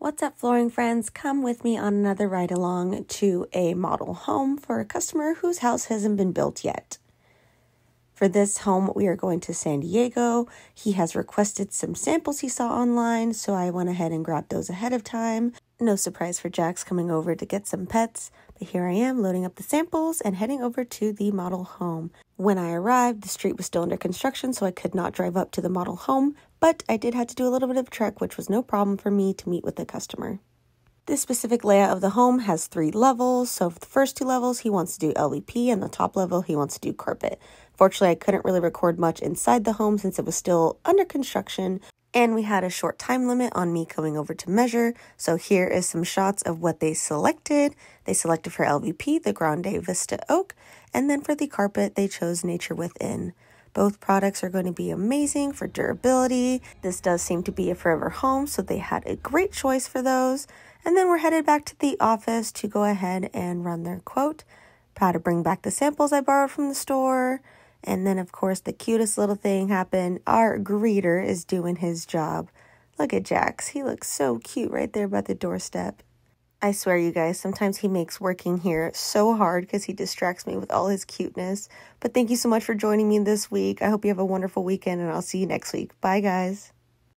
What's up, flooring friends? Come with me on another ride along to a model home for a customer whose house hasn't been built yet. For this home, we are going to San Diego. He has requested some samples he saw online, so I went ahead and grabbed those ahead of time. No surprise for Jax coming over to get some pets, but here I am loading up the samples and heading over to the model home. When I arrived, the street was still under construction, so I could not drive up to the model home, but I did have to do a little bit of a trek, which was no problem for me to meet with the customer. This specific layout of the home has 3 levels, so for the first 2 levels, he wants to do LVP, and the top level, he wants to do carpet. Fortunately, I couldn't really record much inside the home since it was still under construction, and we had a short time limit on me coming over to measure, so here is some shots of what they selected. They selected for LVP, the Grande Vista Oak, and then for the carpet, they chose Nature Within. Both products are going to be amazing for durability. This does seem to be a forever home, so they had a great choice for those. And then we're headed back to the office to go ahead and run their quote. How to bring back the samples I borrowed from the store. And then, of course, the cutest little thing happened. Our greeter is doing his job. Look at Jax. He looks so cute right there by the doorstep. I swear, you guys, sometimes he makes working here so hard because he distracts me with all his cuteness. But thank you so much for joining me this week. I hope you have a wonderful weekend, and I'll see you next week. Bye, guys.